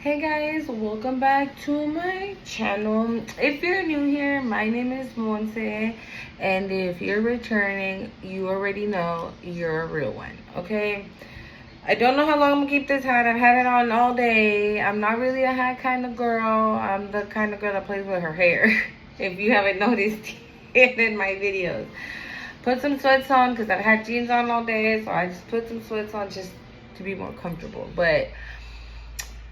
Hey guys, welcome back to my channel. If you're new here, my name is Monse, and if you're returning, you already know you're a real one, okay? I don't know how long I'm gonna keep this hat. I've had it on all day. I'm not really a hat kind of girl. I'm the kind of girl that plays with her hair. If you haven't noticed it in my videos. Put some sweats on because I've had jeans on all day, so I just put some sweats on just to be more comfortable. But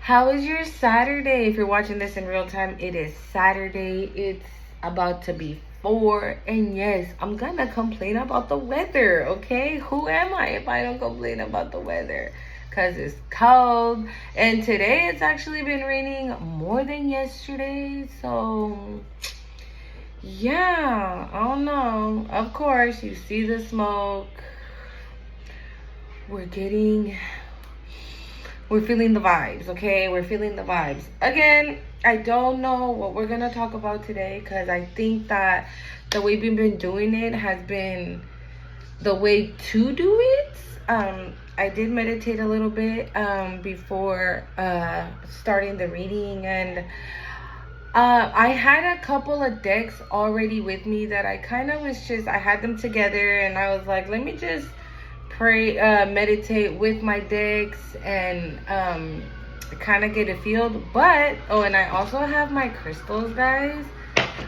how is your Saturday? If you're watching this in real time, it is Saturday. It's about to be 4. And yes, I'm gonna complain about the weather, okay? Who am I if I don't complain about the weather? Because it's cold. And today it's actually been raining more than yesterday. So, yeah, I don't know. Of course, you see the smoke. We're feeling the vibes, okay? We're feeling the vibes. Again, I don't know what we're gonna talk about today because I think that the way we've been doing it has been the way to do it. I did meditate a little bit before starting the reading, and I had a couple of decks already with me that I kind of I had them together, and I was like, let me just pray, meditate with my decks and kind of get a feel. But and I also have my crystals, guys.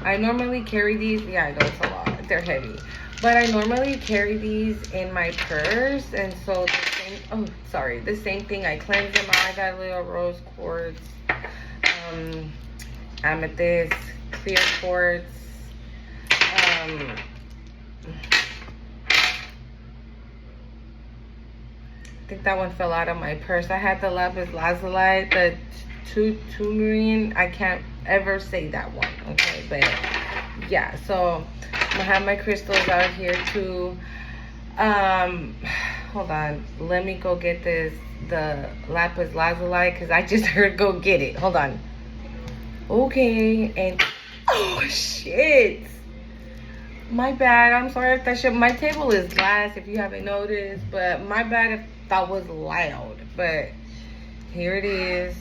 I normally carry these. Yeah, I know it's a lot, they're heavy, but I normally carry these in my purse. And so the same thing, I cleanse them out. I got a little rose quartz, amethyst, clear quartz, I think that one fell out of my purse. I had the lapis lazuli, the turmaline. I can't ever say that one, okay? But yeah, so I'm gonna have my crystals out here too. Hold on, let me go get the lapis lazuli because I just heard go get it. Hold on. Okay, and oh shit. My bad. I'm sorry if that shit. My table is glass if you haven't noticed, but my bad if that was loud. But here it is.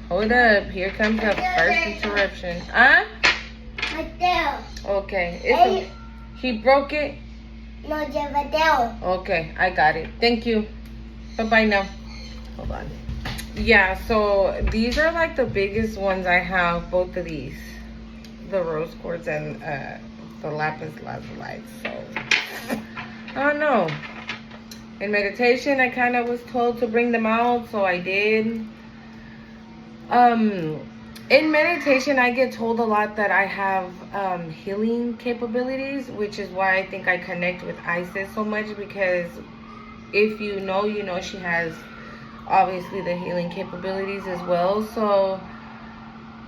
Hold up. Here comes the first interruption. Huh? Okay. He broke it? No, down. Okay, I got it. Thank you. Bye-bye now. Hold on. Yeah, so these are like the biggest ones I have. Both of these. The rose quartz and the lapis lazuli. So I don't know. In meditation, I kind of was told to bring them out, so I did. In meditation, I get told a lot that I have healing capabilities, which is why I think I connect with Isis so much, because if you know she has obviously the healing capabilities as well. So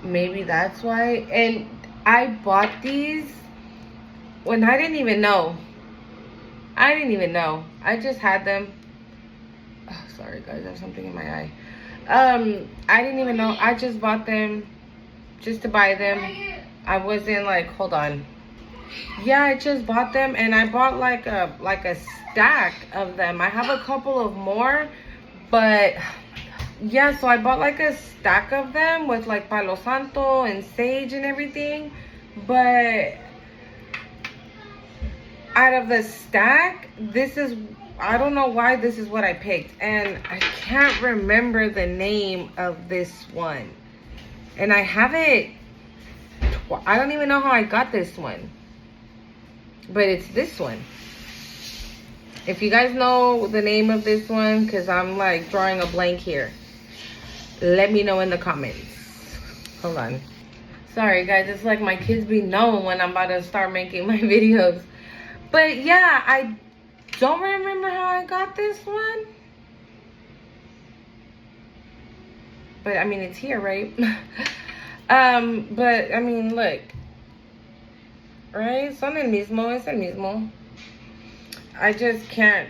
maybe that's why. And I bought these when I didn't even know. I just had them. Oh, sorry guys, there's something in my eye. I didn't even know. I just bought them just to buy them. I wasn't like, hold on. Yeah, I just bought them, and I bought like a stack of them. I have a couple of more, but yeah, so I bought like a stack of them with like Palo Santo and sage and everything. But out of the stack, I don't know why this is what I picked, and I can't remember the name of this one, and I have it. I don't even know how I got this one, but it's this one. If you guys know the name of this one, because I'm like drawing a blank here, let me know in the comments. Hold on. Sorry guys, it's like my kids be knowing when I'm about to start making my videos. But yeah, I don't remember how I got this one. But I mean, it's here, right? But I mean, look. Right? Son el mismo, es el mismo. I just can't.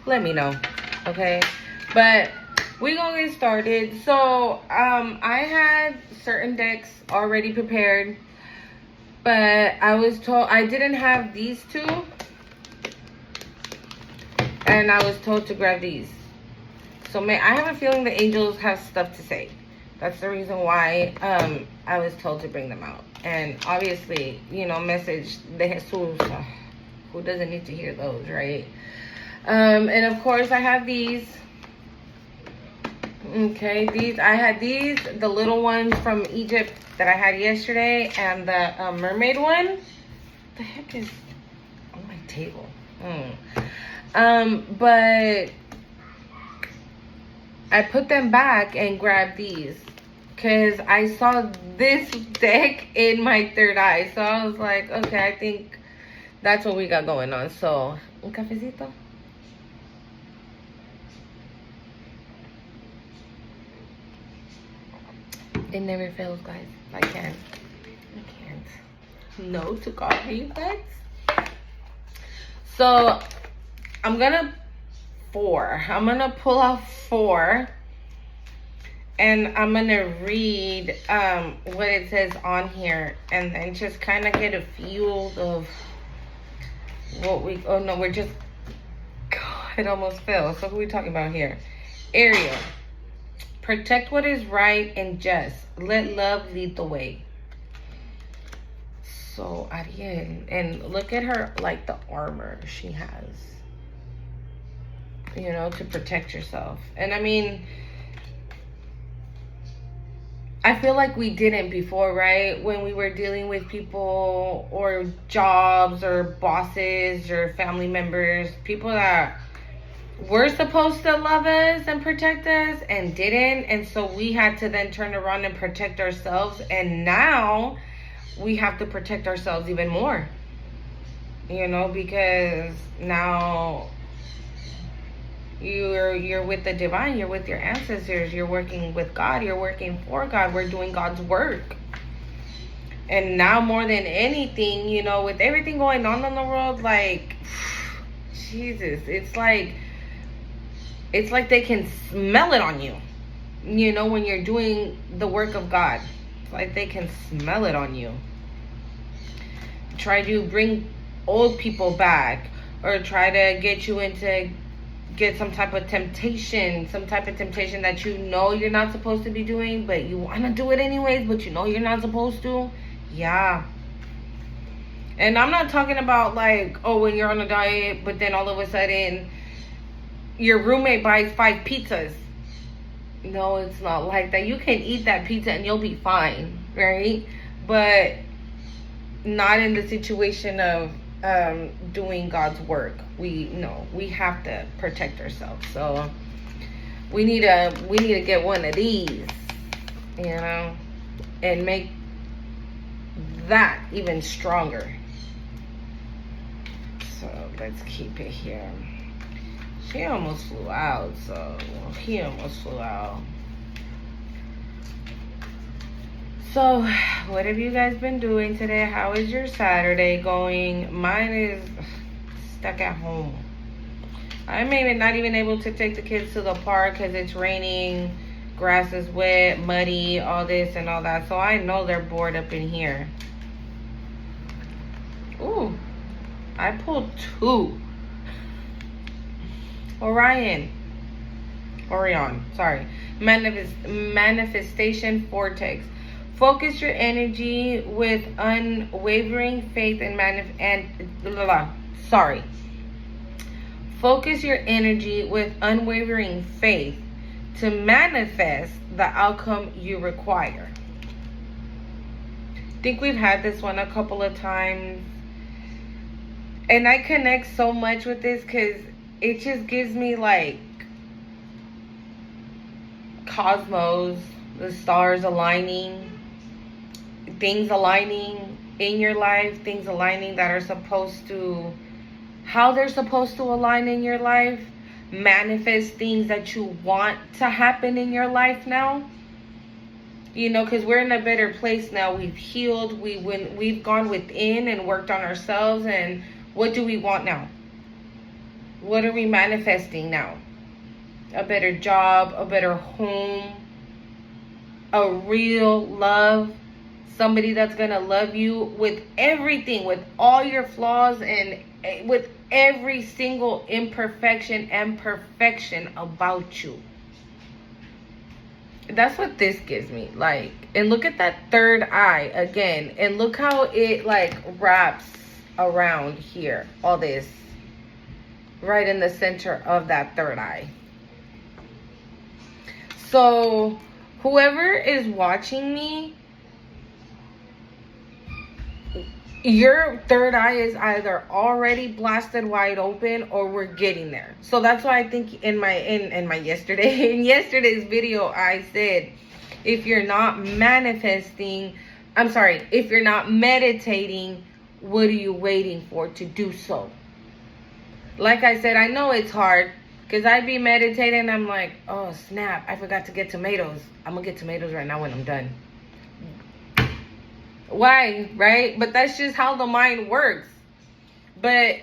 Let me know, okay? But we gonna get started. So, I had certain decks already prepared, but I was told I didn't have these two, and I was told to grab these. So I have a feeling the angels have stuff to say. That's the reason why I was told to bring them out. And obviously, message de Jesus. Who doesn't need to hear those, right? And of course, I have these. Okay, I had these, the little ones from Egypt that I had yesterday, and the mermaid one. What the heck is on my table? But I put them back and grabbed these because I saw this deck in my third eye. So I was like, okay, I think that's what we got going on. So, un cafecito. It never fails, guys. I can't. No to coffee, guys. So, I'm gonna pull out 4. And I'm gonna read what it says on here. And then just kind of get a feel of what we're just... God, it almost fell. So who are we talking about here? Ariel. Protect what is right and just. Let love lead the way. So, Ariel. And look at her, like the armor she has. To protect yourself. And I mean, I feel like we didn't before, right? When we were dealing with people or jobs or bosses or family members. People that were supposed to love us and protect us and didn't, and so we had to then turn around and protect ourselves, and now we have to protect ourselves even more, because now you're with the divine, you're with your ancestors, you're working with God, you're working for God, we're doing God's work. And now more than anything, with everything going on in the world, like Jesus, it's like they can smell it on you, when you're doing the work of God. It's like they can smell it on you. Try to bring old people back, or try to get you get some type of temptation that you're not supposed to be doing, but you want to do it anyways, but you're not supposed to. Yeah. And I'm not talking about like, when you're on a diet, but then all of a sudden your roommate buys 5 pizzas. No, it's not like that. You can eat that pizza and you'll be fine, right? But not in the situation of doing God's work. We have to protect ourselves. So we need to get one of these, and make that even stronger. So let's keep it here. She almost flew out, he almost flew out. So, what have you guys been doing today? How is your Saturday going? Mine is stuck at home. I'm maybe not even able to take the kids to the park because it's raining, grass is wet, muddy, all this and all that. So I know they're bored up in here. Ooh, I pulled 2. Orion, sorry. Manifestation vortex. Focus your energy with unwavering faith Focus your energy with unwavering faith to manifest the outcome you require. I think we've had this one a couple of times. And I connect so much with this because it just gives me like cosmos, the stars aligning, things aligning in your life, things aligning that are supposed to, how they're supposed to align in your life, manifest things that you want to happen in your life now. Because we're in a better place now. We've healed, we've gone within and worked on ourselves, and what do we want now? What are we manifesting now? A better job, a better home, a real love, somebody that's going to love you with everything, with all your flaws and with every single imperfection and perfection about you. That's what this gives me. Like, and look at that third eye again. And look how it like wraps around here. All this. Right in the center of that third eye. So, whoever is watching me, your third eye is either already blasted wide open or we're getting there. So that's why I think in yesterday's video I said, if you're not manifesting, if you're not meditating, what are you waiting for to do so? Like I said, I know it's hard because I'd be meditating and I'm like, oh snap, I forgot to get tomatoes. I'm gonna get tomatoes right now when I'm done. Why, right? But that's just how the mind works. But,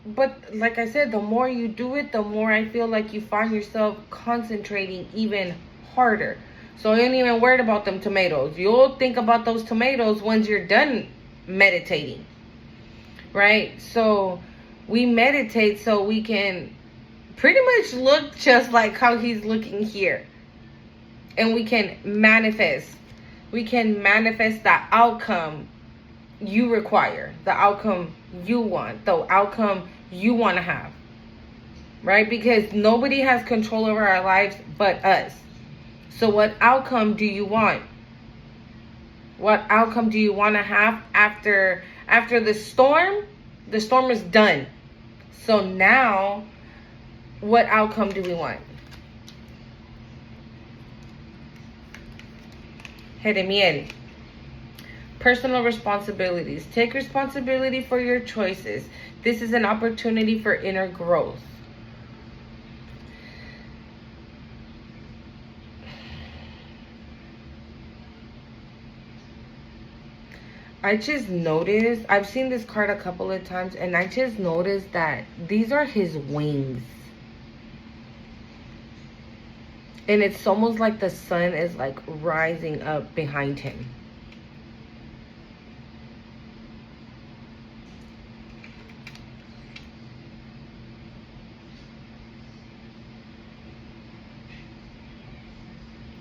but like I said, the more you do it, the more I feel like you find yourself concentrating even harder. So you ain't even worried about them tomatoes. You'll think about those tomatoes once you're done meditating, right? So we meditate so we can pretty much look just like how he's looking here. And we can manifest. We can manifest the outcome you require, the outcome you want, the outcome you want to have, right? Because nobody has control over our lives but us. So what outcome do you want? What outcome do you want to have after the storm? The storm is done. So now, what outcome do we want? Jeremiel. Personal responsibilities. Take responsibility for your choices. This is an opportunity for inner growth. I just noticed, I've seen this card a couple of times, and I just noticed that these are his wings. And it's almost like the sun is like rising up behind him.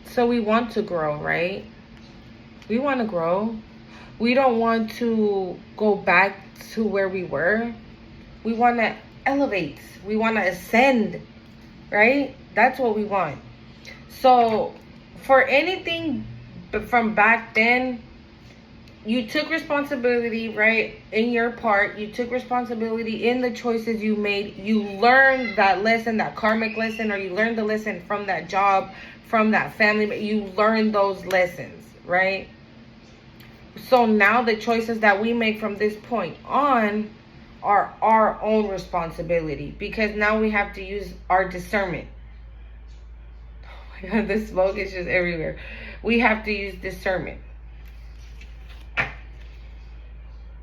So we want to grow, right? We want to grow. We don't want to go back to where we were. We want to elevate. We want to ascend, right? That's what we want. So for anything from back then, you took responsibility, right? In your part, you took responsibility in the choices you made. You learned that lesson, that karmic lesson, or you learned the lesson from that job, from that family. You learned those lessons, right? So now the choices that we make from this point on are our own responsibility, because now we have to use our discernment. Oh my God, the smoke is just everywhere. We have to use discernment.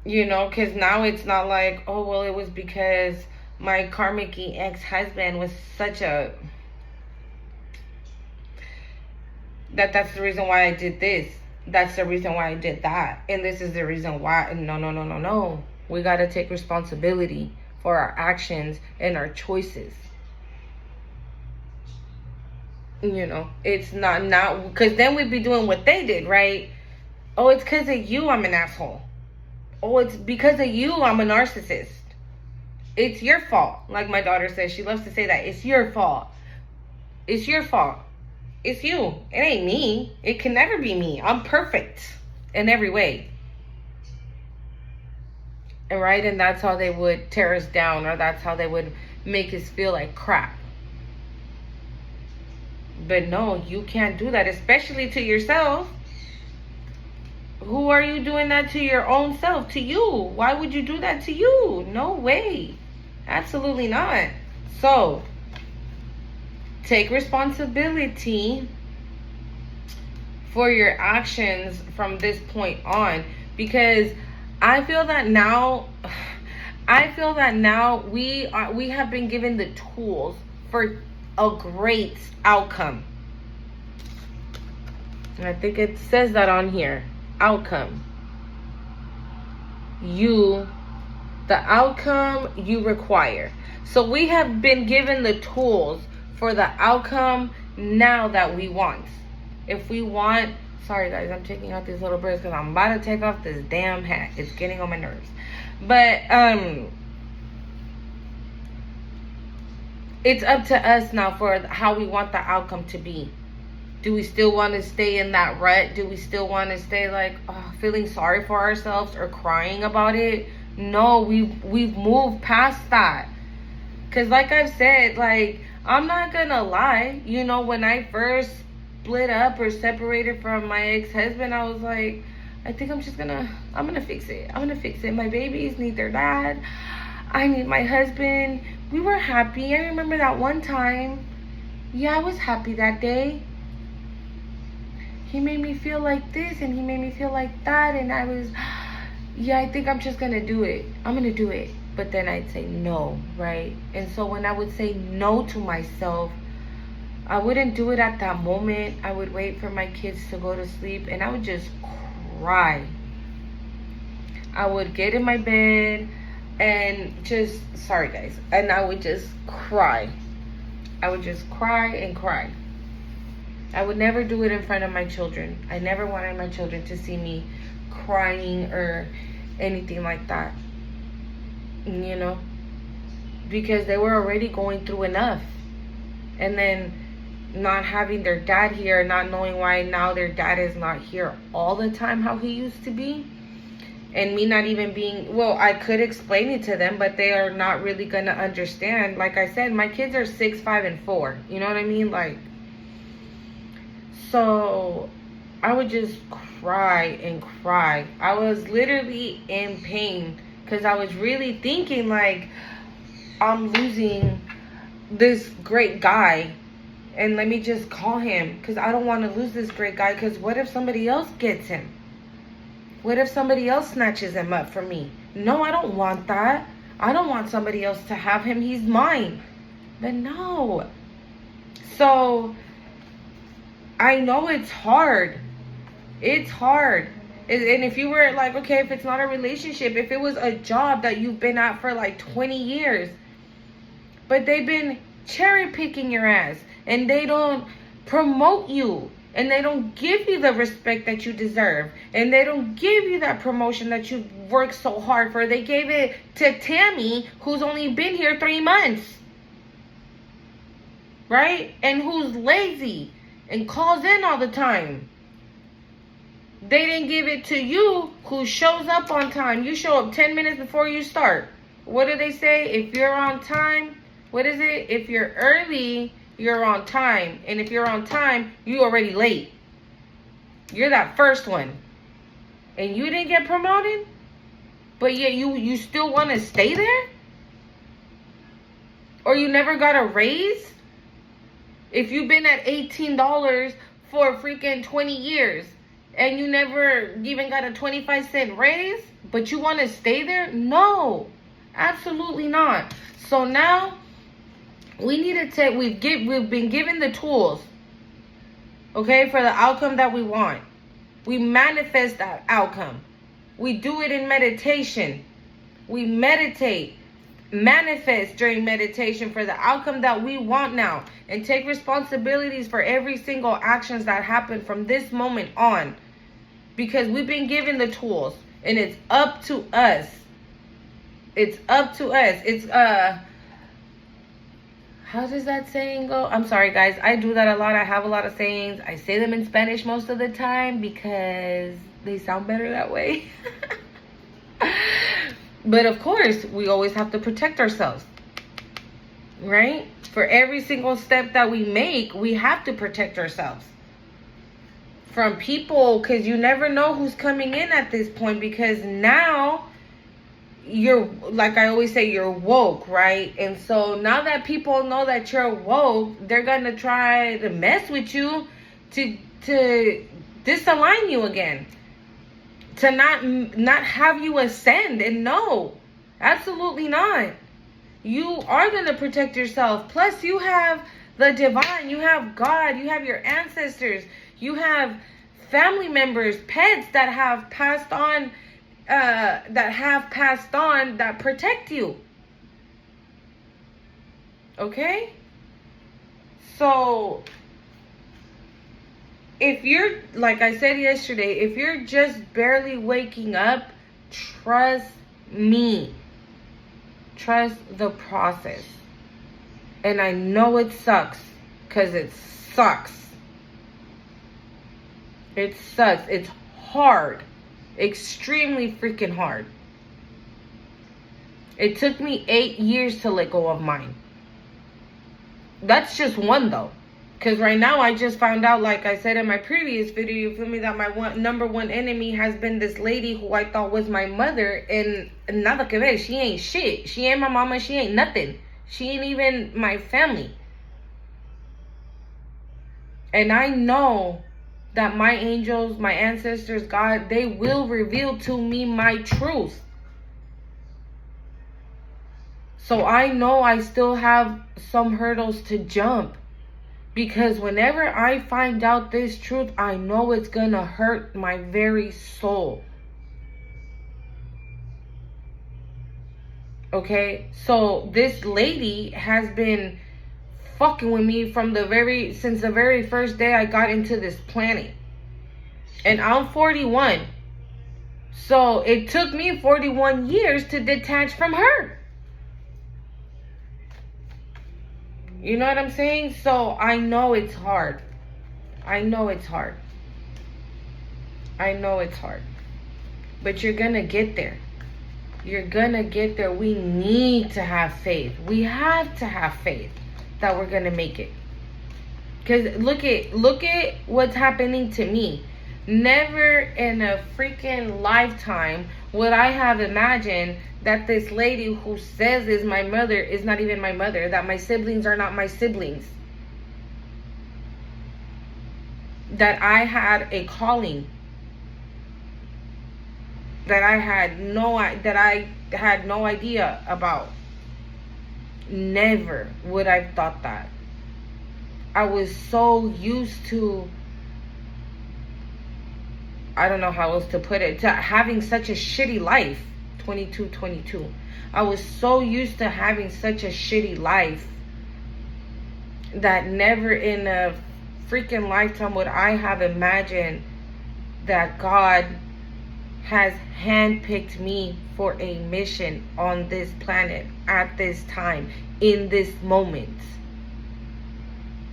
Because now it's not like, oh, well, it was because my karmic ex-husband was such a... That's the reason why I did this. That's the reason why I did that. And this is the reason why. No. We got to take responsibility for our actions and our choices. It's not because then we'd be doing what they did, right? Oh, it's because of you I'm an asshole. Oh, it's because of you I'm a narcissist. It's your fault. Like my daughter says, she loves to say that. It's your fault. It's your fault. It's you. It ain't me. It can never be me. I'm perfect in every way. And right? And that's how they would tear us down, or that's how they would make us feel like crap. But no, you can't do that, especially to yourself. Who are you doing that to? Your own self, to you. Why would you do that to you? No way. Absolutely not. So, take responsibility for your actions from this point on, because I feel that now we have been given the tools for a great outcome. And I think it says that on here. Outcome. The outcome you require. So we have been given the tools for the outcome now that we want. If we want, sorry guys, I'm taking out these little birds because I'm about to take off this damn hat. It's getting on my nerves. But it's up to us now for how we want the outcome to be. Do we still want to stay in that rut? Do we still want to stay like feeling sorry for ourselves or crying about it? No, we've moved past that. Cause like I've said, like, I'm not gonna lie, you know, when I first split up or separated from my ex-husband, I was like, I think I'm gonna fix it. I'm gonna fix it. My babies need their dad. I need my husband. We were happy. I remember that one time. Yeah, I was happy that day. He made me feel like this and he made me feel like that, and I was, yeah, I think I'm just gonna do it. I'm gonna do it. But then I'd say no, right? And so when I would say no to myself, I wouldn't do it at that moment. I would wait for my kids to go to sleep and I would just cry. I would get in my bed and just, sorry guys, and I would just cry. I would just cry and cry. I would never do it in front of my children. I never wanted my children to see me crying or anything like that. You know, because they were already going through enough, and then not having their dad here, not knowing why now their dad is not here all the time how he used to be, and me not even being, well, I could explain it to them, but they are not really gonna understand. Like I said, my kids are 6, 5, and 4, you know what I mean? Like, so I would just cry and cry. I was literally in pain because I was really thinking like, I'm losing this great guy, and let me just call him because I don't want to lose this great guy, because what if somebody else gets him? What if somebody else snatches him up from me? No, I don't want that. I don't want somebody else to have him. He's mine. But no. So I know it's hard. It's hard. And if you were like, okay, if it's not a relationship, if it was a job that you've been at for like 20 years, but they've been cherry picking your ass and they don't promote you and they don't give you the respect that you deserve and they don't give you that promotion that you worked so hard for. They gave it to Tammy, who's only been here 3 months, right? And who's lazy and calls in all the time. They didn't give it to you, who shows up on time. You show up 10 minutes before you start. What do they say? If you're on time, what is it? If you're early, you're on time. And if you're on time, you already late. You're that first one. And you didn't get promoted? But yet you still want to stay there? Or you never got a raise? If you've been at $18 for freaking 20 years and you never even got a 25-cent raise, but you want to stay there? No, absolutely not. So now we need to take, we've been given the tools, okay, for the outcome that we want. We manifest that outcome. We do it in meditation. We meditate, manifest during meditation for the outcome that we want now, and take responsibilities for every single actions that happen from this moment on, because we've been given the tools and it's up to us. It's up to us. It's how does that saying go? I'm sorry guys, I do that a lot. I have a lot of sayings. I say them in Spanish most of the time because they sound better that way. But of course, we always have to protect ourselves, right? For every single step that we make, we have to protect ourselves from people, because you never know who's coming in at this point. Because now you're, like I always say, you're woke, right? And so now that people know that you're woke, they're gonna try to mess with you to disalign you again, to not have you ascend. And no, absolutely not. You are going to protect yourself. Plus you have the divine, you have God, you have your ancestors, you have family members, pets that have passed on, that protect you. Okay? So if you're, like I said yesterday, if you're just barely waking up, trust me. Trust the process. And I know it sucks, because it sucks. It sucks. It's hard. Extremely freaking hard. It took me 8 years to let go of mine. That's just one, though. Because right now I just found out, like I said in my previous video, you feel me, that my number one enemy has been this lady who I thought was my mother. And nada que ver. She ain't shit. She ain't my mama. She ain't nothing. She ain't even my family. And I know that my angels, my ancestors, God, they will reveal to me my truth. So I know I still have some hurdles to jump. Because whenever I find out this truth, I know it's gonna hurt my very soul. Okay? So this lady has been fucking with me since the very first day I got into this planet. And I'm 41. So it took me 41 years to detach from her. You know what I'm saying? So I know it's hard. I know it's hard. I know it's hard. But you're gonna get there. You're gonna get there. We need to have faith. We have to have faith that we're gonna make it. Because look at what's happening to me. Never in a freaking lifetime would I have imagined that this lady who says is my mother is not even my mother. That my siblings are not my siblings. That I had a calling. That I had no idea about. Never would I have thought that. I was so used to, I don't know how else to put it, to having such a shitty life. 22. I was so used to having such a shitty life that never in a freaking lifetime would I have imagined that God has handpicked me for a mission on this planet at this time, in this moment.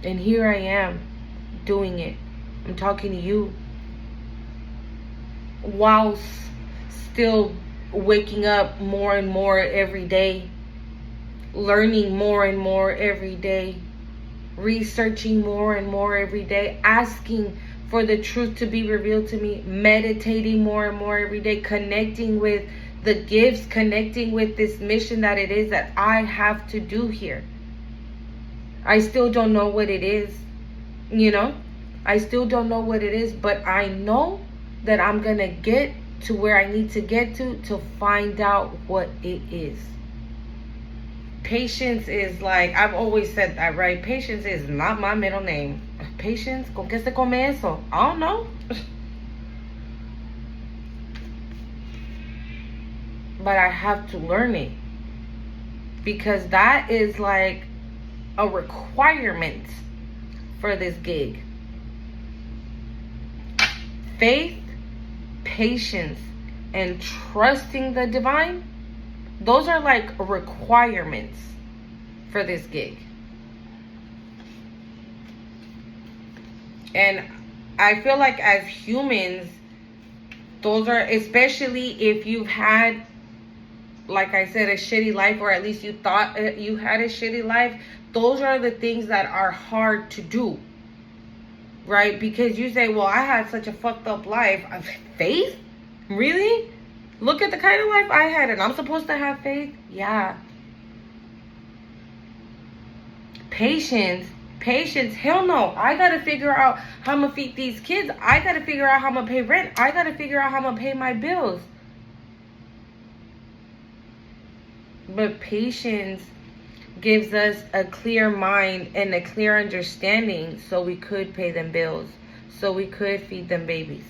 And here I am doing it. I'm talking to you whilst still waking up more and more every day, learning more and more every day, researching more and more every day, asking for the truth to be revealed to me, meditating more and more every day, connecting with the gifts, connecting with this mission that it is that I have to do here. I still don't know what it is, you know? I still don't know what it is, but I know that I'm gonna get to where I need to get to find out what it is. Patience is like, I've always said that, right? Patience is not my middle name. Patience, ¿con qué se come eso? I don't know. But I have to learn it. Because that is like a requirement for this gig. Faith, patience, and trusting the divine, those are like requirements for this gig. And I feel like as humans, those are, especially if you've had, like I said, a shitty life, or at least you thought you had a shitty life, those are the things that are hard to do. Right? Because you say, well, I had such a fucked up life. Faith? Really? Look at the kind of life I had, and I'm supposed to have faith? Yeah. Patience? Hell no. I gotta figure out how I'm gonna feed these kids. I gotta figure out how I'm gonna pay rent. I gotta figure out how I'm gonna pay my bills. But patience gives us a clear mind and a clear understanding so we could pay them bills, so we could feed them babies.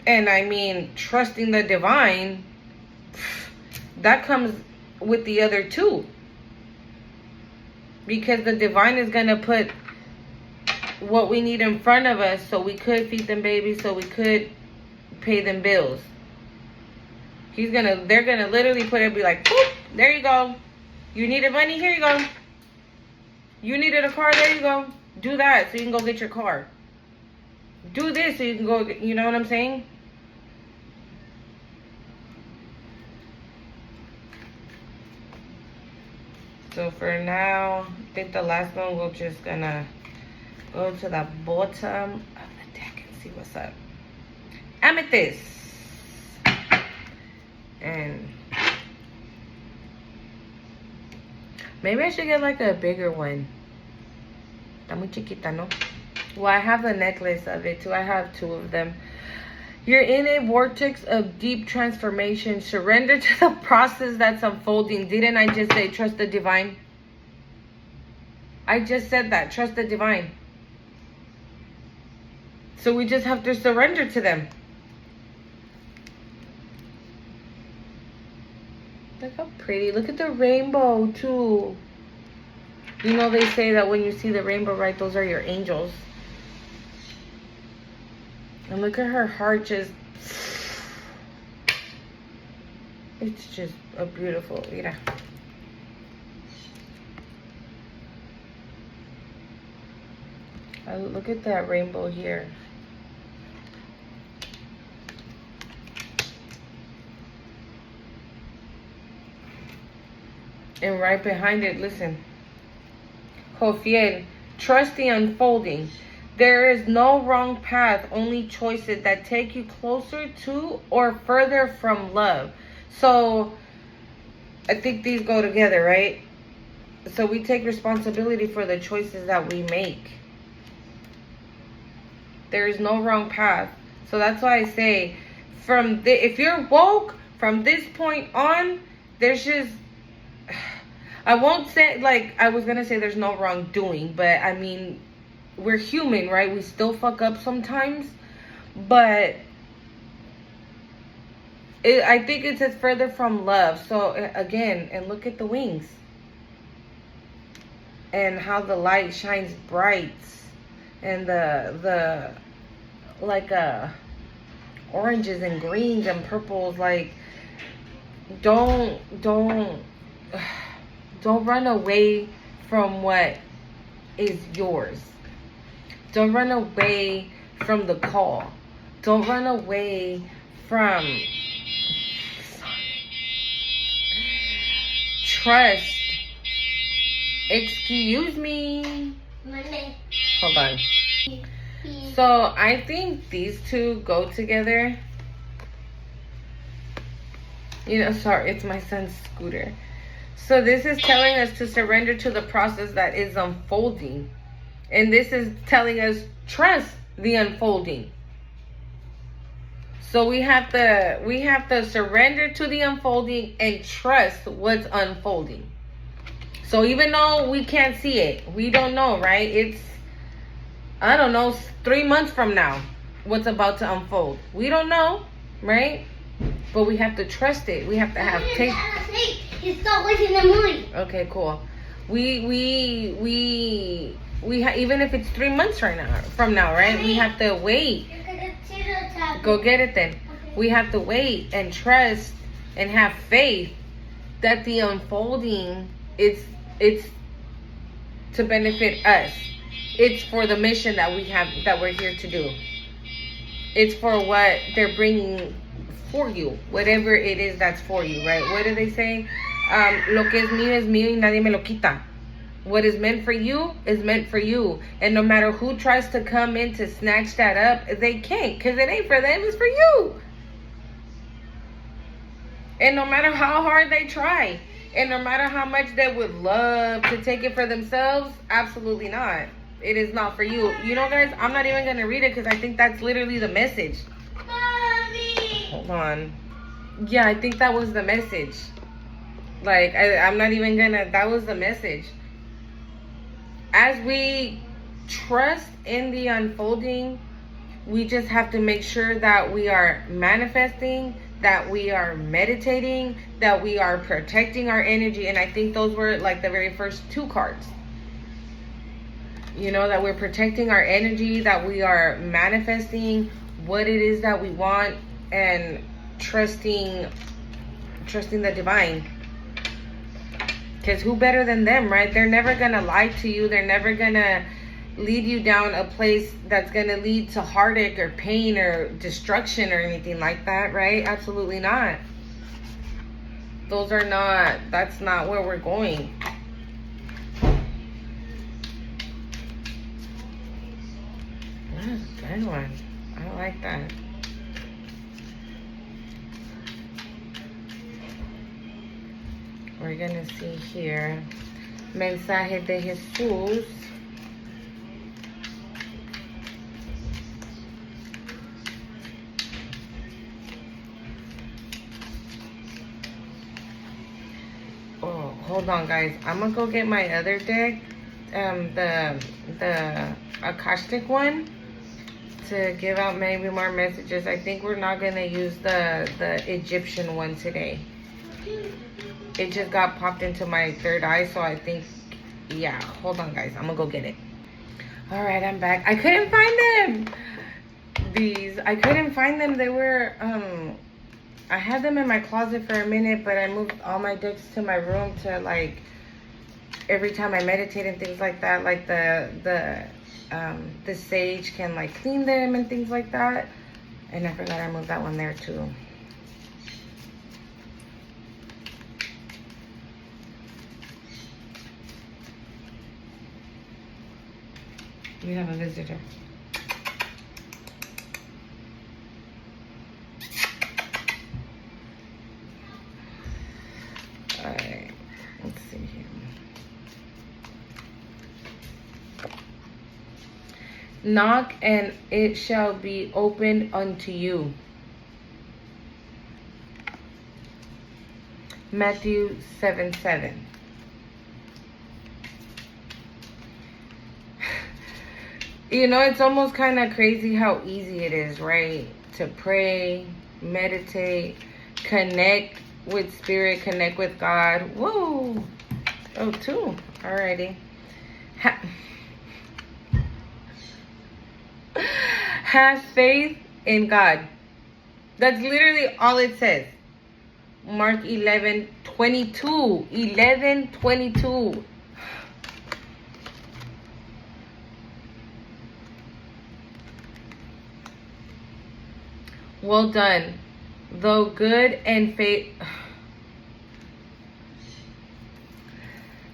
And I mean, trusting the divine, that comes with the other two. because the divine is going to put what we need in front of us so we could feed them babies, so we could pay them bills. They're gonna literally put it, be like, boop, there you go. You needed money, here you go. You needed a car, there you go. Do that so you can go get your car. Do this so you can go, you know what I'm saying? So for now, I think the last one, we're just gonna go to the bottom of the deck and see what's up. Amethyst. And maybe I should get like a bigger one. Está muy chiquita, ¿no? Well, I have the necklace of it too. I have 2 of them. You're in a vortex of deep transformation. Surrender to the process that's unfolding. Didn't I just say trust the divine? I just said that. Trust the divine. So we just have to surrender to them. Look how pretty. Look at the rainbow, too. You know, they say that when you see the rainbow, right, those are your angels. And look at her heart just... It's just a beautiful... Mira. Look at that rainbow here. And right behind it, listen. Jofiel, trust the unfolding. There is no wrong path, only choices that take you closer to or further from love. So, I think these go together, right? So we take responsibility for the choices that we make. There is no wrong path. So that's why I say, if you're woke, from this point on, there's just... I won't say, like, I was going to say there's no wrongdoing, but I mean, we're human, right? We still fuck up sometimes, but I think it says further from love. So again, and look at the wings and how the light shines bright, and the like oranges and greens and purples. Like, don't run away from what is yours. Don't run away from the call. Don't run away from... Trust. Excuse me. Hold on. So I think these 2 go together. You know, sorry, it's my son's scooter. So this is telling us to surrender to the process that is unfolding. And this is telling us trust the unfolding. So we have to surrender to the unfolding and trust what's unfolding. So even though we can't see it, we don't know, right? It's, I don't know, 3 months from now, what's about to unfold. We don't know, right? But we have to trust it. We have to have faith. It's always in the morning. Okay, cool. We even if it's 3 months from now, right? We have to wait. Go get it then. We have to wait and trust and have faith that the unfolding it's to benefit us. It's for the mission that we're here to do. It's for what they're bringing for you, whatever it is that's for you, right? What do they say? Lo que es mío y nadie me lo quita. What is meant for you is meant for you. And no matter who tries to come in to snatch that up, they can't, because it ain't for them, it's for you. And no matter how hard they try, and no matter how much they would love to take it for themselves, absolutely not. It is not for you. You know, guys, I'm not even going to read it because I think that's literally the message. Mommy. Hold on. Yeah, I think that was the message. Like, I'm not even going to... That was the message. As we trust in the unfolding, we just have to make sure that we are manifesting, that we are meditating, that we are protecting our energy. And I think those were like the very first 2 cards. You know, that we're protecting our energy, that we are manifesting what it is that we want, and trusting the divine. Because who better than them, right? They're never gonna lie to you. They're never gonna lead you down a place that's gonna lead to heartache or pain or destruction or anything like that, right? Absolutely not. That's not where we're going. Good one. I like that. We're gonna see here. Mensaje de Jesús. Oh, hold on, guys. I'm gonna go get my other deck, the Akashic one, to give out maybe more messages. I think we're not gonna use the Egyptian one today. It just got popped into my third eye, so I think, yeah. Hold on, guys. I'm gonna go get it. All right, I'm back. I couldn't find them. I couldn't find them. They were I had them in my closet for a minute, but I moved all my decks to my room to, like, every time I meditate and things like that, like the sage can, like, clean them and things like that. And I forgot I moved that one there too. We have a visitor. Alright, let's see here. Knock and it shall be opened unto you. Matthew 7:7. You know, it's almost kind of crazy how easy it is, right? To pray, meditate, connect with spirit, connect with God. Woo! Oh, two. Alrighty. Have faith in God. That's literally all it says. Mark 11:22. 11:22. Well done, though good and faith.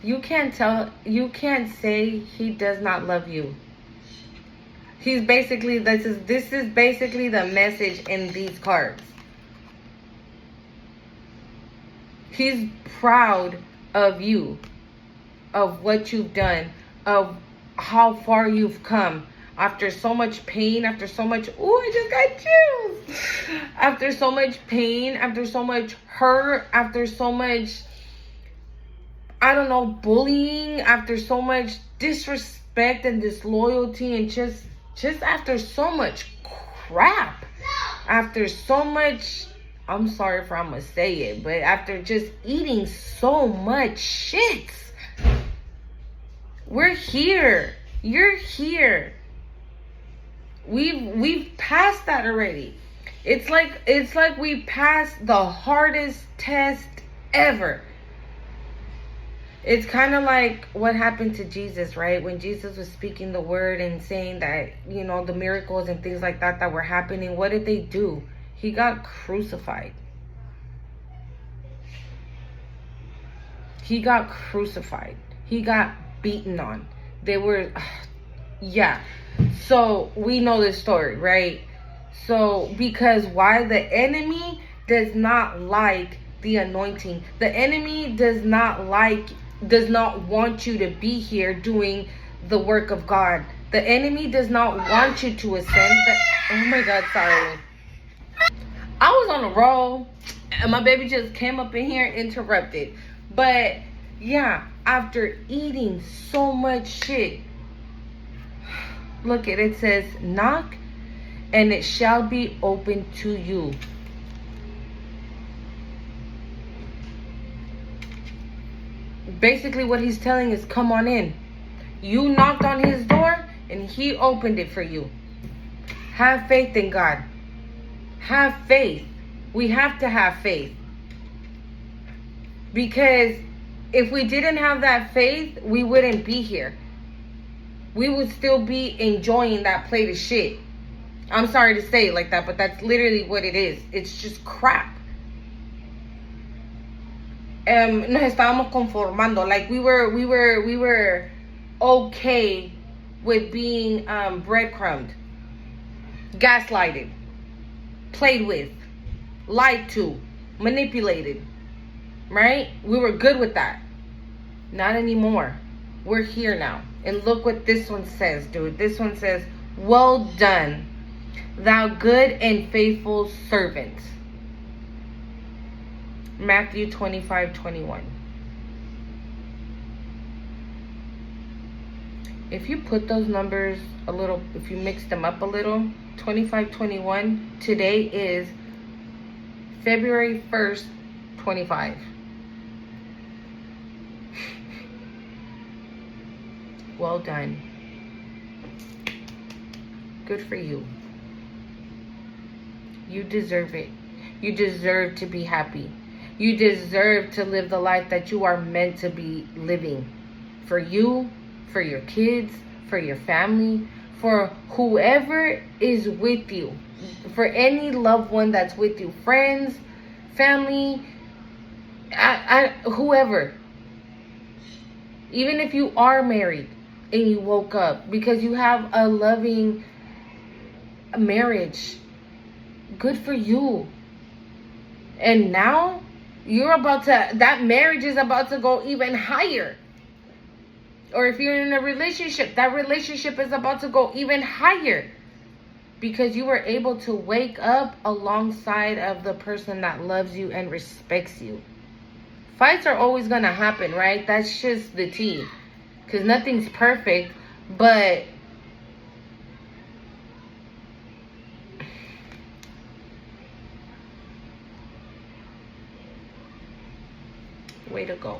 You can't say he does not love you. This is basically the message in these cards. He's proud of you, of what you've done, of how far you've come. After so much pain, after so much, I just got chills. After so much pain, after so much hurt, after so much, I don't know, bullying, after so much disrespect and disloyalty, and just after so much crap, after so much, I'm sorry if I'm gonna say it, but after just eating so much shit, we're here. You're here. We've passed that already. It's like we passed the hardest test ever. It's kind of like what happened to Jesus, right? When Jesus was speaking the word and saying that, you know, the miracles and things like that were happening, what did they do? He got crucified. He got crucified. He got beaten on. They were, yeah. So we know this story, right? So because why? The enemy does not like the anointing. The enemy does not want you to be here doing the work of God. The enemy does not want you to ascend. Oh my God, sorry. I was on a roll and my baby just came up in here and interrupted. But yeah, after eating so much shit, look, it says, knock and it shall be open to you. Basically what he's telling is, come on in. You knocked on his door and he opened it for you. Have faith in God. Have faith. We have to have faith. Because if we didn't have that faith, we wouldn't be here. We would still be enjoying that plate of shit. I'm sorry to say it like that, but that's literally what it is. It's just crap. Nos estábamos conformando. Like we were okay with being breadcrumbed, gaslighted, played with, lied to, manipulated. Right? We were good with that. Not anymore. We're here now. And look what this one says, dude. This one says, well done, thou good and faithful servant. Matthew 25:21. If you put those numbers a little, if you mix them up a little, 25:21, today is February 1st, 25. Well done. Good for you. You deserve it. You deserve to be happy. You deserve to live the life that you are meant to be living. For you, for your kids, for your family, for whoever is with you. For any loved one that's with you. Friends, family, whoever. Even if you are married and you woke up because you have a loving marriage, good for you. And now that marriage is about to go even higher. Or if you're in a relationship, that relationship is about to go even higher because you were able to wake up alongside of the person that loves you and respects you. Fights are always going to happen, right? That's just the tea. Because nothing's perfect, but way to go.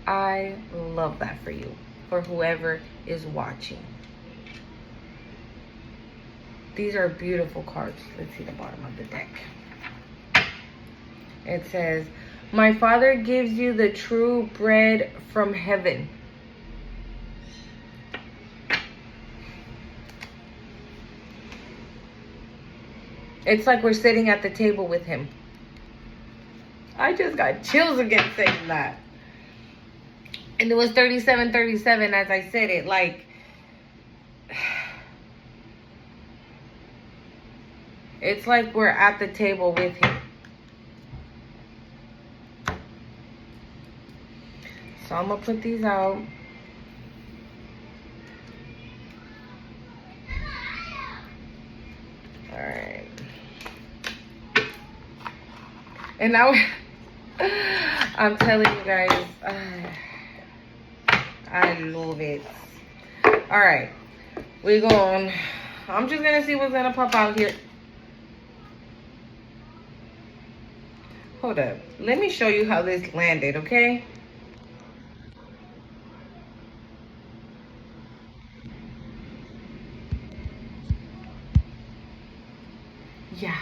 I love that for you, for whoever is watching. These are beautiful cards. Let's see the bottom of the deck. It says, my Father gives you the true bread from heaven. It's like we're sitting at the table with him. I just got chills again saying that. And it was 37:37 as I said it. Like, it's like we're at the table with him. So I'm going to put these out. Alright. And now, I'm telling you guys, I love it. Alright. We're going. I'm just going to see what's going to pop out here. Hold up. Let me show you how this landed, okay? Yeah.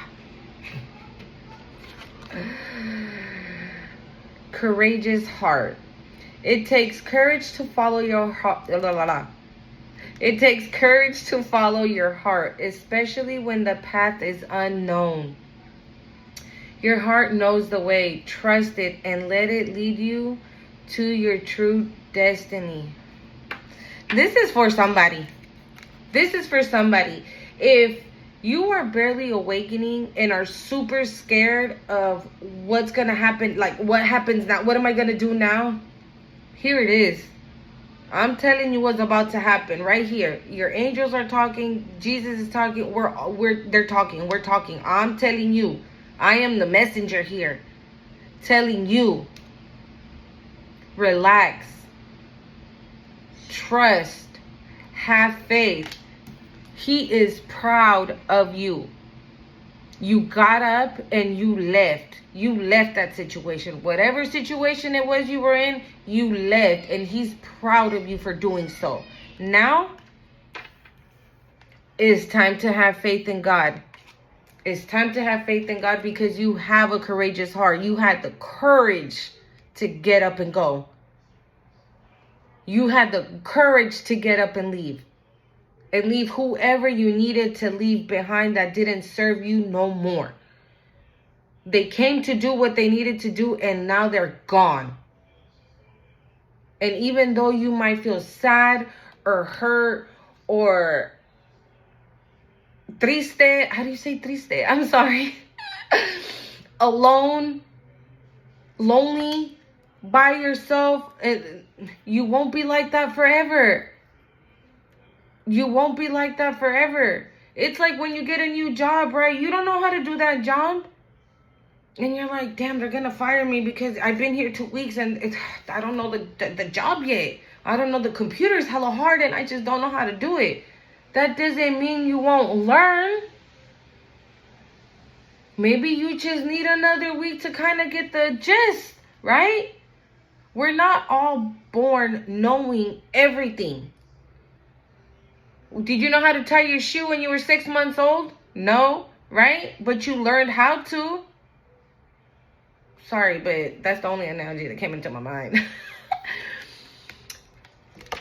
Courageous heart. It takes courage to follow your heart. It takes courage to follow your heart, especially when the path is unknown. Your heart knows the way. Trust it and let it lead you to your true destiny. This is for somebody. This is for somebody. If you are barely awakening and are super scared of what's going to happen, like what happens now, what am I going to do now? Here it is. I'm telling you what's about to happen right here. Your angels are talking. Jesus is talking. They're talking. We're talking. I'm telling you. I am the messenger here. Telling you. Relax. Trust. Have faith. He is proud of you. You got up and you left. You left that situation. Whatever situation it was you were in, you left. And he's proud of you for doing so. Now, it's time to have faith in God. It's time to have faith in God because you have a courageous heart. You had the courage to get up and go. You had the courage to get up and leave. And leave whoever you needed to leave behind that didn't serve you no more. They came to do what they needed to do and now they're gone. And even though you might feel sad or hurt or triste, how do you say triste? I'm sorry. Alone, lonely, by yourself, you won't be like that forever. You won't be like that forever. It's like when you get a new job, right? You don't know how to do that job. And you're like, damn, they're going to fire me because I've been here 2 weeks and I don't know the job yet. I don't know, the computer's hella hard and I just don't know how to do it. That doesn't mean you won't learn. Maybe you just need another week to kind of get the gist, right? We're not all born knowing everything. Did you know how to tie your shoe when you were 6 months old? No, right? But you learned how to. Sorry, but that's the only analogy that came into my mind.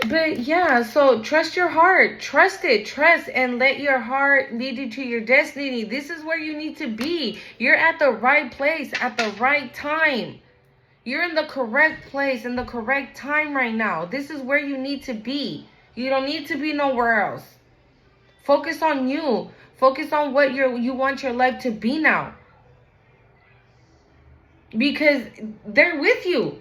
But yeah, so trust your heart. Trust it. Trust and let your heart lead you to your destiny. This is where you need to be. You're at the right place at the right time. You're in the correct place in the correct time right now. This is where you need to be. You don't need to be nowhere else. Focus on you. Focus on what you want your life to be now. Because they're with you.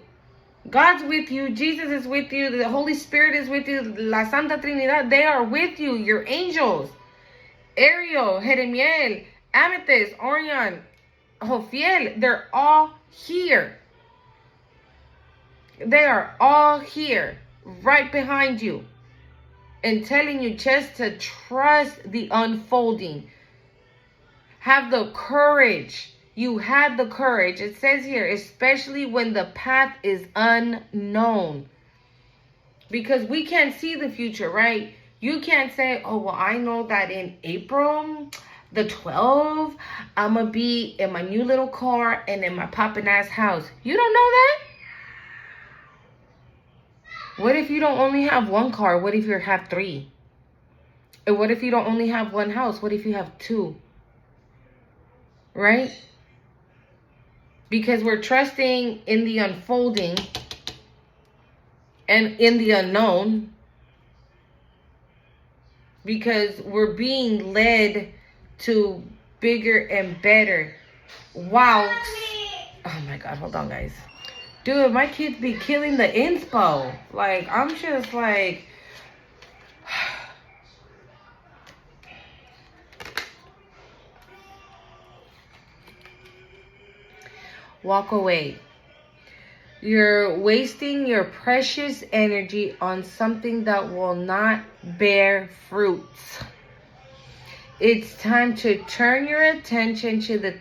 God's with you. Jesus is with you. The Holy Spirit is with you. La Santa Trinidad, they are with you. Your angels. Ariel, Jeremiel, Amethyst, Orion, Jofiel, they're all here. They are all here. Right behind you. And telling you just to trust the unfolding. Have the courage. You had the courage. It says here, especially when the path is unknown. Because we can't see the future, right? You can't say, oh, well, I know that in April the 12th, I'm going to be in my new little car and in my poppin' ass house. You don't know that? What if you don't only have one car? What if you have 3? And what if you don't only have one house? What if you have 2? Right? Because we're trusting in the unfolding and in the unknown. Because we're being led to bigger and better. Wow. Oh my God, hold on, guys. Dude, my kids be killing the inspo. Like, I'm just like... Walk away. You're wasting your precious energy on something that will not bear fruits. It's time to turn your attention to the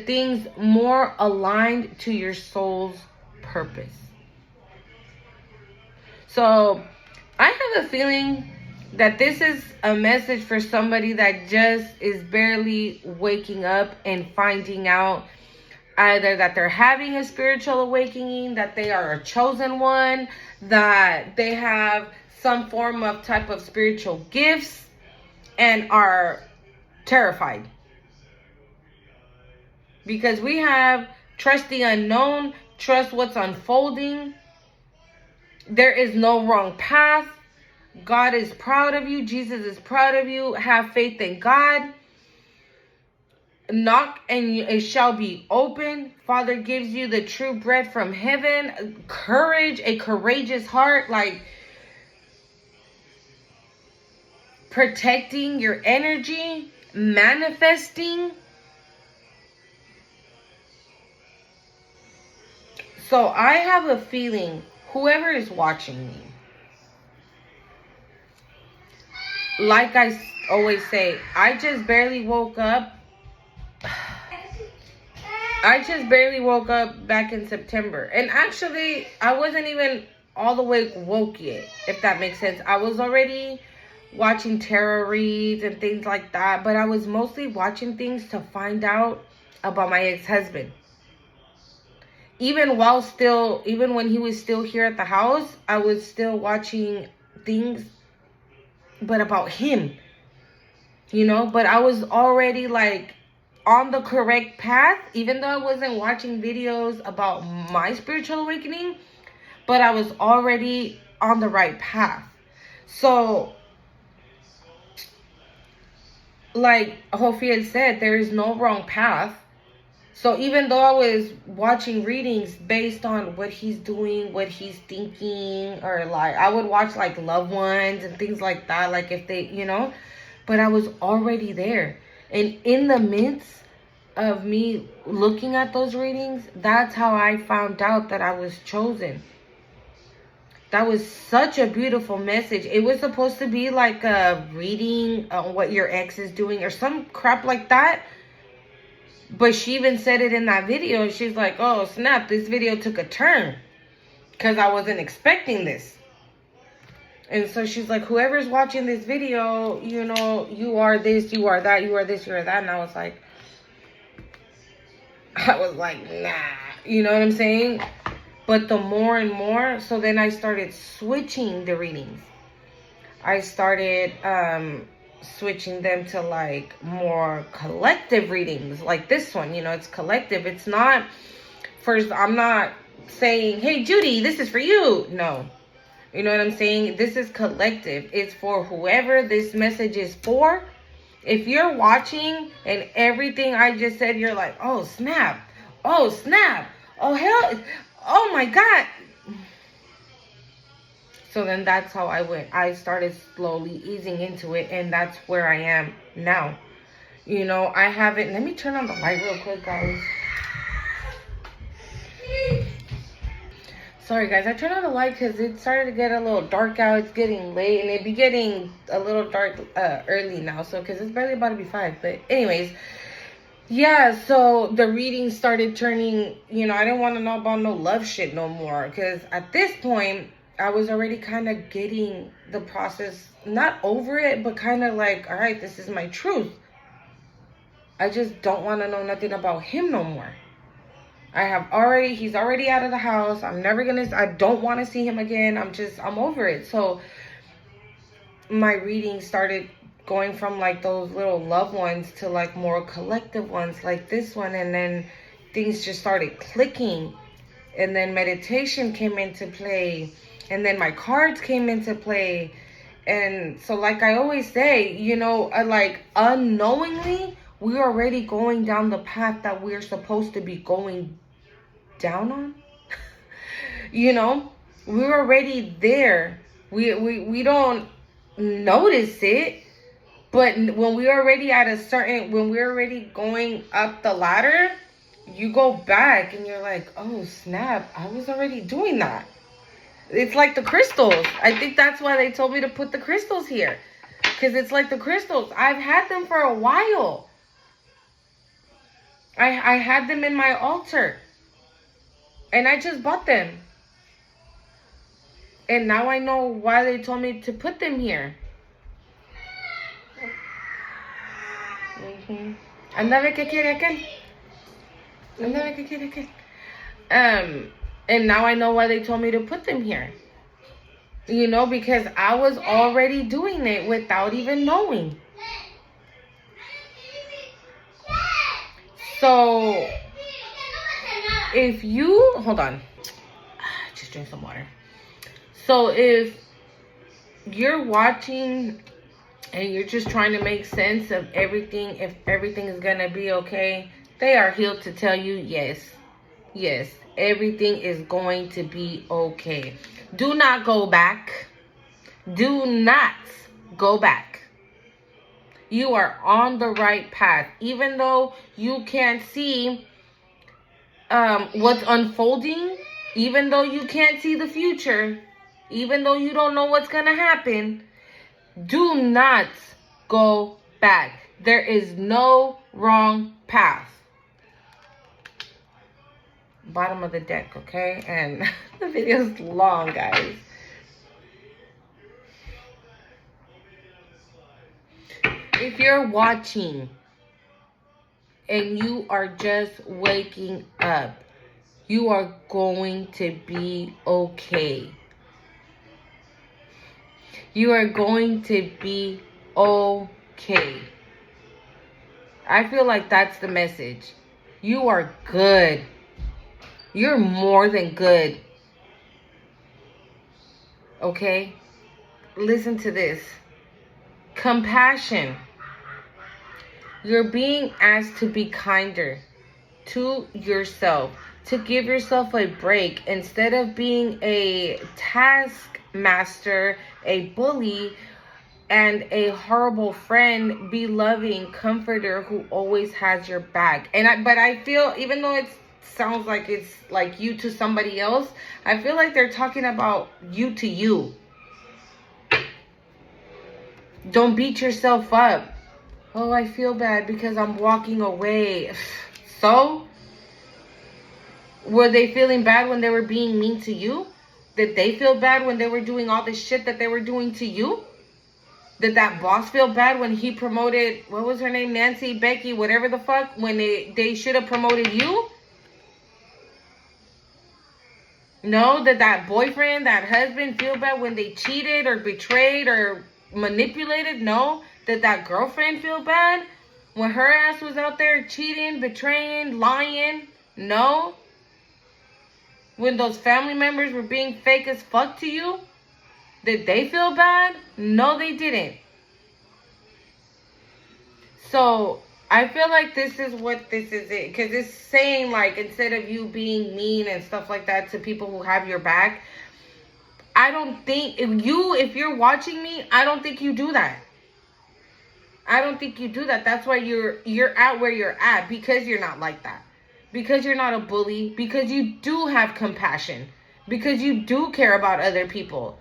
things more aligned to your soul's purpose. So, I have a feeling that this is a message for somebody that just is barely waking up and finding out either that they're having a spiritual awakening, that they are a chosen one, that they have some form of type of spiritual gifts and are terrified. Because we have trust the unknown, trust what's unfolding. There is no wrong path. God is proud of you. Jesus is proud of you. Have faith in God. Knock and it shall be open. Father gives you the true bread from heaven. Courage, a courageous heart, like protecting your energy, manifesting. So I have a feeling, whoever is watching me, like I always say, I just barely woke up. I just barely woke up back in September. And actually, I wasn't even all the way woke yet, if that makes sense. I was already watching tarot reads and things like that. But I was mostly watching things to find out about my ex-husband. Even when he was still here at the house, I was still watching things, but about him. You know, but I was already like on the correct path, even though I wasn't watching videos about my spiritual awakening, but I was already on the right path. So, like Hofi said, there is no wrong path. So even though I was watching readings based on what he's doing, what he's thinking, or like I would watch like loved ones and things like that, like if they, you know, but I was already there. And in the midst of me looking at those readings, that's how I found out that I was chosen. That was such a beautiful message. It was supposed to be like a reading on what your ex is doing or some crap like that. But she even said it in that video. She's like, oh, snap, this video took a turn. Because I wasn't expecting this. And so she's like, whoever's watching this video, you know, you are this, you are that, you are this, you are that. And I was like, nah. You know what I'm saying? But the more and more, so then I started switching the readings. I started switching them to like more collective readings, like this one. You know, it's collective. It's not first. I'm not saying, hey Judy, this is for you. No, you know what I'm saying? This is collective. It's for whoever this message is for. If you're watching and everything I just said, you're like, oh snap, oh snap, oh hell, oh my God. So then that's how I went. I started slowly easing into it, and that's where I am now. You know, I haven't... Let me turn on the light real quick, guys. Sorry, guys. I turned on the light because it started to get a little dark out. It's getting late, and it'd be getting a little dark early now. So, because it's barely about to be 5. But anyways, yeah, so the reading started turning... You know, I didn't want to know about no love shit no more. Because at this point... I was already kind of getting the process, not over it, but kind of like, all right, this is my truth. I just don't want to know nothing about him no more. He's already out of the house. I don't want to see him again. I'm over it. So my reading started going from like those little loved ones to like more collective ones like this one. And then things just started clicking. And then meditation came into play. And then my cards came into play. And so like I always say, you know, like unknowingly, we're already going down the path that we're supposed to be going down on. You know, we're already there. We don't notice it. But when we're already when we're already going up the ladder, you go back and you're like, oh snap, I was already doing that. It's like the crystals. I think that's why they told me to put the crystals here. Because it's like the crystals. I've had them for a while. I had them in my altar. And I just bought them. And now I know why they told me to put them here. Andame que quiere aquel. Andame que quiere aquel. And now I know why they told me to put them here. You know, because I was already doing it without even knowing. So, if you... Hold on. Just drink some water. So, if you're watching and you're just trying to make sense of everything, if everything is going to be okay, they are here to tell you yes. Yes. Everything is going to be okay. Do not go back. Do not go back. You are on the right path. Even though you can't see what's unfolding, even though you can't see the future, even though you don't know what's going to happen, do not go back. There is no wrong path. Bottom of the deck, okay? And the video's long, guys. If you're watching and you are just waking up, you are going to be okay. You are going to be okay. I feel like that's the message. You are good. You're more than good. Okay? Listen to this. Compassion. You're being asked to be kinder to yourself, to give yourself a break instead of being a taskmaster, a bully, and a horrible friend. Be loving, comforter who always has your back. But I feel, even though it sounds like it's like you to somebody else, I feel like they're talking about you to you. Don't beat yourself up. Oh, I feel bad because I'm walking away. So? Were they feeling bad when they were being mean to you? Did they feel bad when they were doing all the shit that they were doing to you? Did that boss feel bad when he promoted, what was her name? Nancy, Becky, whatever the fuck, when they should have promoted you? No? Did that boyfriend, that husband feel bad when they cheated or betrayed or manipulated? No? Did that girlfriend feel bad when her ass was out there cheating, betraying, lying? No? When those family members were being fake as fuck to you? Did they feel bad? No, they didn't. So, I feel like this is what this is it. Because it's saying, like, instead of you being mean and stuff like that to people who have your back, I don't think, if you're watching me, I don't think you do that. I don't think you do that. That's why you're at where you're at, because you're not like that. Because you're not a bully. Because you do have compassion. Because you do care about other people.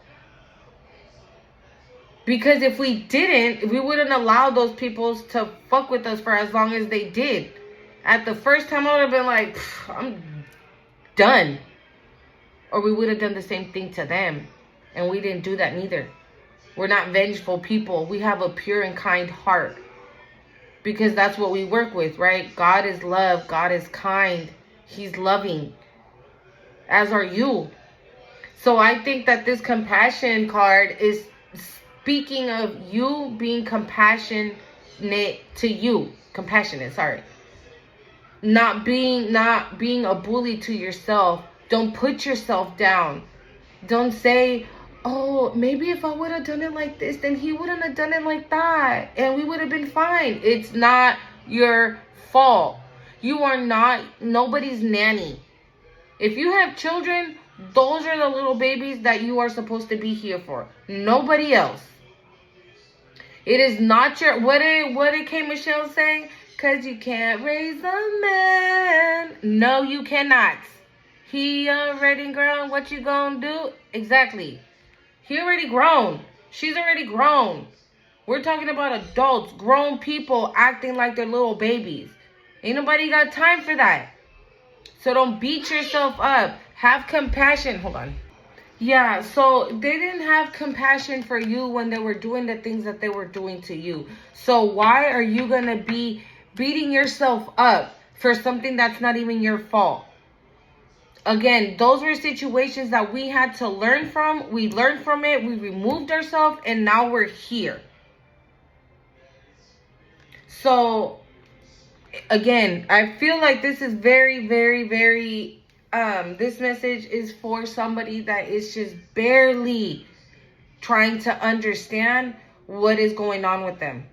Because if we didn't, we wouldn't allow those people to fuck with us for as long as they did. At the first time, I would have been like, I'm done. Or we would have done the same thing to them. And we didn't do that neither. We're not vengeful people. We have a pure and kind heart. Because that's what we work with, right? God is love. God is kind. He's loving. As are you. So I think that this compassion card is speaking of you being compassionate to you. Compassionate, sorry. Not being a bully to yourself. Don't put yourself down. Don't say, oh, maybe if I would have done it like this, then he wouldn't have done it like that. And we would have been fine. It's not your fault. You are not nobody's nanny. If you have children, those are the little babies that you are supposed to be here for. Nobody else. It is not your... What did K. Michelle say? Because you can't raise a man. No, you cannot. He already grown. What you gonna do? Exactly. He already grown. She's already grown. We're talking about adults, grown people acting like they're little babies. Ain't nobody got time for that. So don't beat yourself up. Have compassion. Hold on. Yeah, so they didn't have compassion for you when they were doing the things that they were doing to you. So why are you going to be beating yourself up for something that's not even your fault? Again, those were situations that we had to learn from. We learned from it. We removed ourselves. And now we're here. So, again, I feel like this is very, very, very... this message is for somebody that is just barely trying to understand what is going on with them.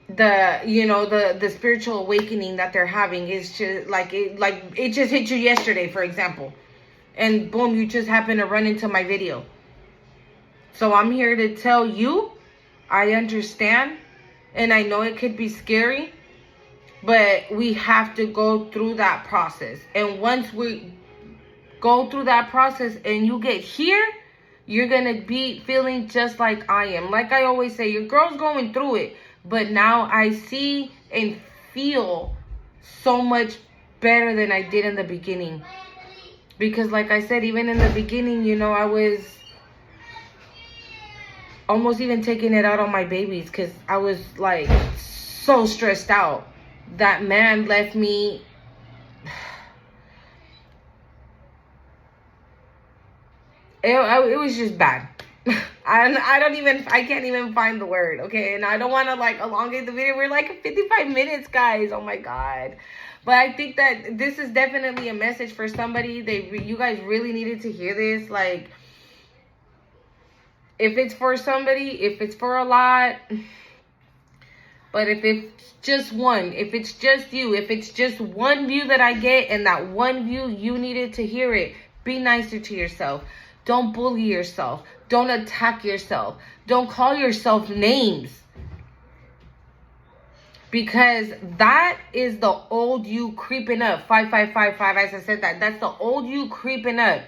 The spiritual awakening that they're having is just it just hit you yesterday, for example, and boom, you just happen to run into my video. So I'm here to tell you, I understand, and I know it could be scary, but we have to go through that process. And once we go through that process and you get here, you're gonna be feeling just like I am. Like I always say, your girl's going through it, but now I see and feel so much better than I did in the beginning. Because like I said, even in the beginning, you know, I was almost even taking it out on my babies because I was like so stressed out. That man left me. It was just bad. I can't even find the word, okay? And I don't want to like elongate the video. We're like 55 minutes, guys. Oh my God. But I think that this is definitely a message for somebody. You guys really needed to hear this. Like, if it's for somebody, if it's for a lot, but if it's just one, if it's just you, if it's just one view that I get and that one view you needed to hear it, be nicer to yourself. Don't bully yourself. Don't attack yourself. Don't call yourself names. Because that is the old you creeping up. 5555, as I said that. That's the old you creeping up.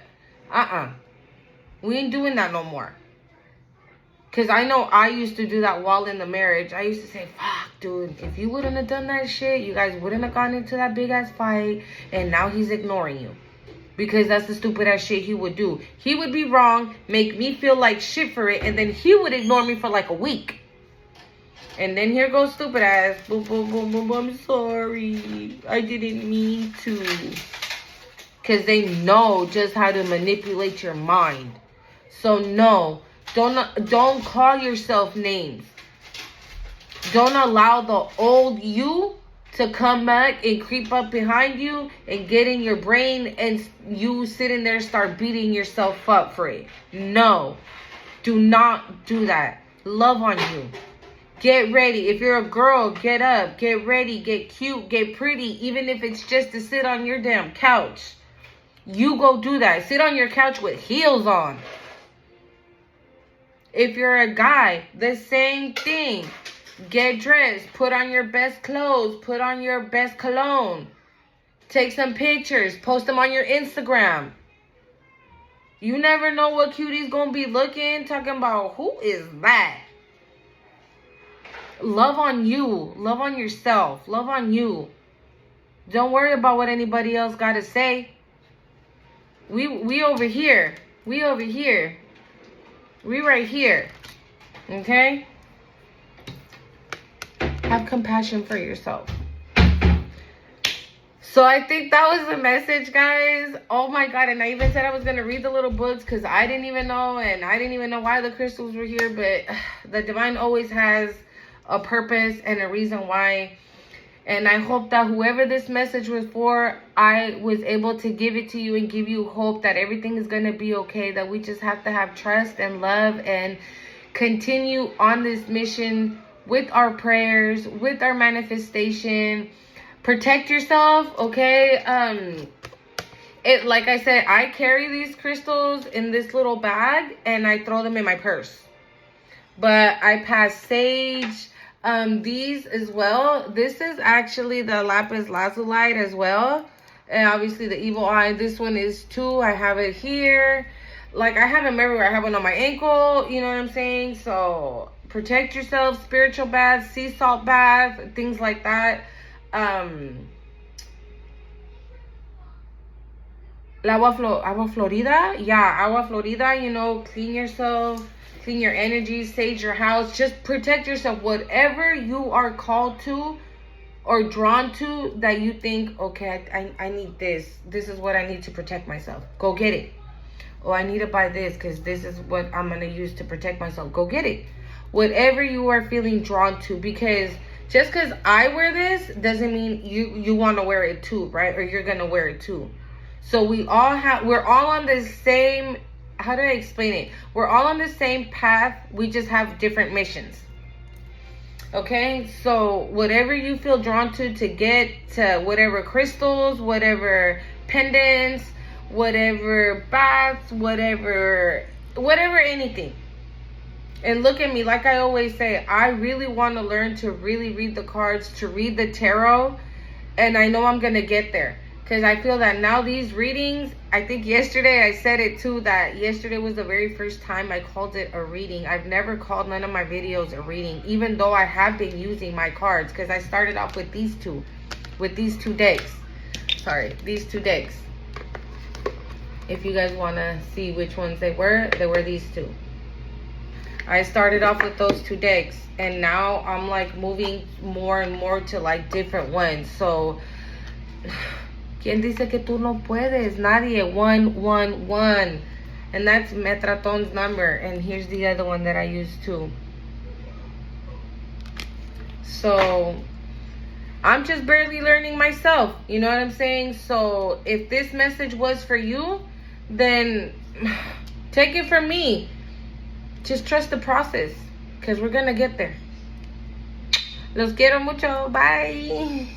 We ain't doing that no more. Because I know I used to do that while in the marriage. I used to say, fuck, dude, if you wouldn't have done that shit, you guys wouldn't have gotten into that big ass fight. And now he's ignoring you. Because that's the stupid ass shit he would do. He would be wrong, make me feel like shit for it, and then he would ignore me for like a week. And then here goes stupid ass. Boom, boom, boom, boom, boom. I'm sorry. I didn't mean to. Because they know just how to manipulate your mind. So no, don't call yourself names. Don't allow the old you to come back and creep up behind you and get in your brain and you sitting there start beating yourself up for it. No, do not do that. Love on you. Get ready. If you're a girl, get up, get ready, get cute, get pretty. Even if it's just to sit on your damn couch. You go do that. Sit on your couch with heels on. If you're a guy, the same thing. Get dressed. Put on your best clothes. Put on your best cologne. Take some pictures. Post them on your Instagram. You never know what cutie's gonna be looking. Talking about, who is that? Love on you. Love on yourself. Love on you. Don't worry about what anybody else got to say. We over here. We over here. We right here. Okay? Have compassion for yourself. So I think that was the message, guys. Oh my God. And I even said I was going to read the little books because I didn't even know. And I didn't even know why the crystals were here. But the divine always has a purpose and a reason why. And I hope that whoever this message was for, I was able to give it to you and give you hope that everything is going to be okay. That we just have to have trust and love and continue on this mission with our prayers, with our manifestation. Protect yourself, okay? Like I said, I carry these crystals in this little bag and I throw them in my purse. But I pass sage. These as well. This is actually the lapis lazulite as well. And obviously the evil eye. This one is too. I have it here. Like, I have them everywhere. I have one on my ankle. You know what I'm saying? So protect yourself. Spiritual baths, sea salt bath, things like that. Agua Florida. Yeah, Agua Florida. You know, clean yourself. Clean your energy, sage your house. Just protect yourself. Whatever you are called to or drawn to that you think, okay, I need this. This is what I need to protect myself. Go get it. Oh, I need to buy this because this is what I'm going to use to protect myself. Go get it. Whatever you are feeling drawn to. Because just because I wear this doesn't mean you want to wear it too, right? Or you're going to wear it too. So we're all on the same, how do I explain it? We're all on the same path. We just have different missions. Okay? So whatever you feel drawn to get to whatever crystals, whatever pendants, whatever baths, whatever anything. And look at me, like I always say, I really want to learn to really read the cards, to read the tarot. And I know I'm going to get there. Because I feel that now these readings, I think yesterday I said it too, that yesterday was the very first time I called it a reading. I've never called none of my videos a reading, even though I have been using my cards. Because I started off with these two decks. Sorry, these two decks. If you guys want to see which ones they were these two. I started off with those two decks, and now I'm like moving more and more to like different ones. So, ¿quién dice que tú no puedes? Nadie. 111. And that's Metraton's number. And here's the other one that I use too. So, I'm just barely learning myself. You know what I'm saying? So, if this message was for you, then take it from me. Just trust the process, because we're going to get there. Los quiero mucho. Bye.